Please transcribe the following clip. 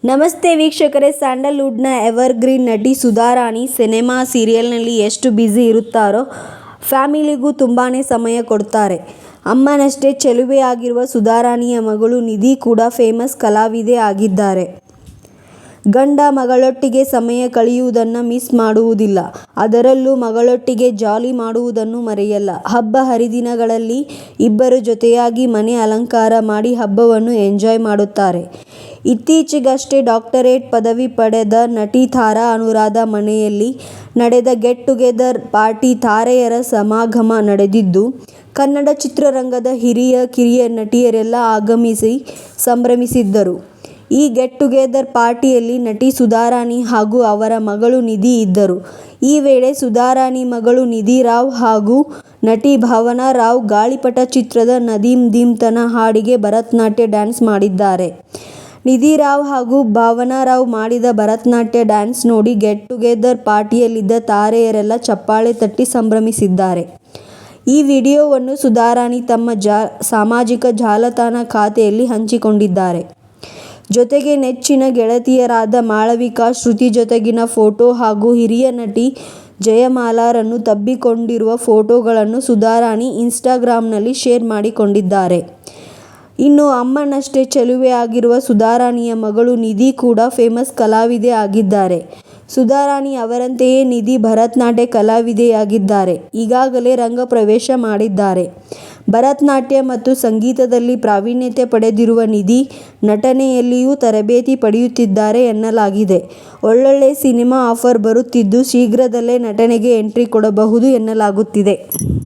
ನಮಸ್ತೆ ವೀಕ್ಷಕರೇ, ಸ್ಯಾಂಡಲ್ವುಡ್ನ ಎವರ್ಗ್ರೀನ್ ನಟಿ ಸುಧಾರಾಣಿ ಸಿನಿಮಾ ಸೀರಿಯಲ್ನಲ್ಲಿ ಎಷ್ಟು ಬ್ಯುಸಿ ಇರುತ್ತಾರೋ ಫ್ಯಾಮಿಲಿಗೂ ತುಂಬಾ ಸಮಯ ಕೊಡ್ತಾರೆ. ಅಮ್ಮನಷ್ಟೇ ಚೆಲುವೆಯಾಗಿರುವ ಸುಧಾರಾಣಿಯ ಮಗಳು ನಿಧಿ ಕೂಡ ಫೇಮಸ್ ಕಲಾವಿದೆ ಆಗಿದ್ದಾರೆ. ಗಂಡ ಮಗಳೊಟ್ಟಿಗೆ ಸಮಯ ಕಳೆಯುವುದನ್ನು ಮಿಸ್ ಮಾಡುವುದಿಲ್ಲ. ಅದರಲ್ಲೂ ಮಗಳೊಟ್ಟಿಗೆ ಜಾಲಿ ಮಾಡುವುದನ್ನು ಮರೆಯಲ್ಲ. ಹಬ್ಬ ಹರಿದಿನಗಳಲ್ಲಿ ಇಬ್ಬರು ಜೊತೆಯಾಗಿ ಮನೆ ಅಲಂಕಾರ ಮಾಡಿ ಹಬ್ಬವನ್ನು ಎಂಜಾಯ್ ಮಾಡುತ್ತಾರೆ. ಇತ್ತೀಚೆಗಷ್ಟೇ ಡಾಕ್ಟರೇಟ್ ಪದವಿ ಪಡೆದ ನಟಿ ತಾರಾ ಅನುರಾಧ ಮನೆಯಲ್ಲಿ ನಡೆದ ಗೆಟ್ ಟುಗೆದರ್ ಪಾರ್ಟಿ ತಾರೆಯರ ಸಮಾಗಮ ನಡೆದಿದ್ದು, ಕನ್ನಡ ಚಿತ್ರರಂಗದ ಹಿರಿಯ ಕಿರಿಯ ನಟಿಯರೆಲ್ಲ ಆಗಮಿಸಿ ಸಂಭ್ರಮಿಸಿದ್ದರು. ಈ ಗೆಟ್ ಟುಗೆದರ್ ಪಾರ್ಟಿಯಲ್ಲಿ ನಟಿ ಸುಧಾರಾಣಿ ಹಾಗೂ ಅವರ ಮಗಳು ನಿಧಿ ಇದ್ದರು. ಈ ವೇಳೆ ಸುಧಾರಾಣಿ ಮಗಳು ನಿಧಿ ರಾವ್ ಹಾಗೂ ನಟಿ ಭಾವನಾ ರಾವ್ ಗಾಳಿಪಟ ಚಿತ್ರದ ನದೀಮ್ ಧೀಮ್ತನ ಹಾಡಿಗೆ ಭರತನಾಟ್ಯ ಡ್ಯಾನ್ಸ್ ಮಾಡಿದ್ದಾರೆ. ನಿಧಿ ರಾವ್ ಹಾಗೂ ಭಾವನಾ ರಾವ್ ಮಾಡಿದ ಭರತನಾಟ್ಯ ಡ್ಯಾನ್ಸ್ ನೋಡಿ ಗೆಟ್ ಟುಗೆದರ್ ಪಾರ್ಟಿಯಲ್ಲಿದ್ದ ತಾರೆಯರೆಲ್ಲ ಚಪ್ಪಾಳೆ ತಟ್ಟಿ ಸಂಭ್ರಮಿಸಿದ್ದಾರೆ. ಈ ವಿಡಿಯೋವನ್ನು ಸುಧಾರಾಣಿ ತಮ್ಮ ಸಾಮಾಜಿಕ ಜಾಲತಾಣ ಖಾತೆಯಲ್ಲಿ ಹಂಚಿಕೊಂಡಿದ್ದಾರೆ. ಜೊತೆಗೆ ನೆಚ್ಚಿನ ಗೆಳತಿಯರಾದ ಮಾಳವಿಕಾ, ಶ್ರುತಿ ಜೊತೆಗಿನ ಫೋಟೋ ಹಾಗೂ ಹಿರಿಯ ನಟಿ ಜಯಮಾಲಾರನ್ನು ತಬ್ಬಿಕೊಂಡಿರುವ ಫೋಟೋಗಳನ್ನು ಸುಧಾರಾಣಿ ಇನ್ಸ್ಟಾಗ್ರಾಂನಲ್ಲಿ ಶೇರ್ ಮಾಡಿಕೊಂಡಿದ್ದಾರೆ. ಇನ್ನು ಅಮ್ಮನಷ್ಟೇ ಚೆಲುವೆಯಾಗಿರುವ ಸುಧಾರಾಣಿಯ ಮಗಳು ನಿಧಿ ಕೂಡ ಫೇಮಸ್ ಕಲಾವಿದೆ ಆಗಿದ್ದಾರೆ. ಸುಧಾರಾಣಿ ಅವರಂತೆಯೇ ನಿಧಿ ಭರತನಾಟ್ಯ ಕಲಾವಿದೆಯಾಗಿದ್ದಾರೆ. ಈಗಾಗಲೇ ರಂಗಪ್ರವೇಶ ಮಾಡಿದ್ದಾರೆ. ಭರತನಾಟ್ಯ ಮತ್ತು ಸಂಗೀತದಲ್ಲಿ ಪ್ರಾವೀಣ್ಯತೆ ಪಡೆದಿರುವ ನಿಧಿ ನಟನೆಯಲ್ಲಿಯೂ ತರಬೇತಿ ಪಡೆಯುತ್ತಿದ್ದಾರೆ ಎನ್ನಲಾಗಿದೆ. ಒಳ್ಳೊಳ್ಳೆ ಸಿನಿಮಾ ಆಫರ್ ಬರುತ್ತಿದ್ದು, ಶೀಘ್ರದಲ್ಲೇ ನಟನೆಗೆ ಎಂಟ್ರಿ ಕೊಡಬಹುದು ಎನ್ನಲಾಗುತ್ತಿದೆ.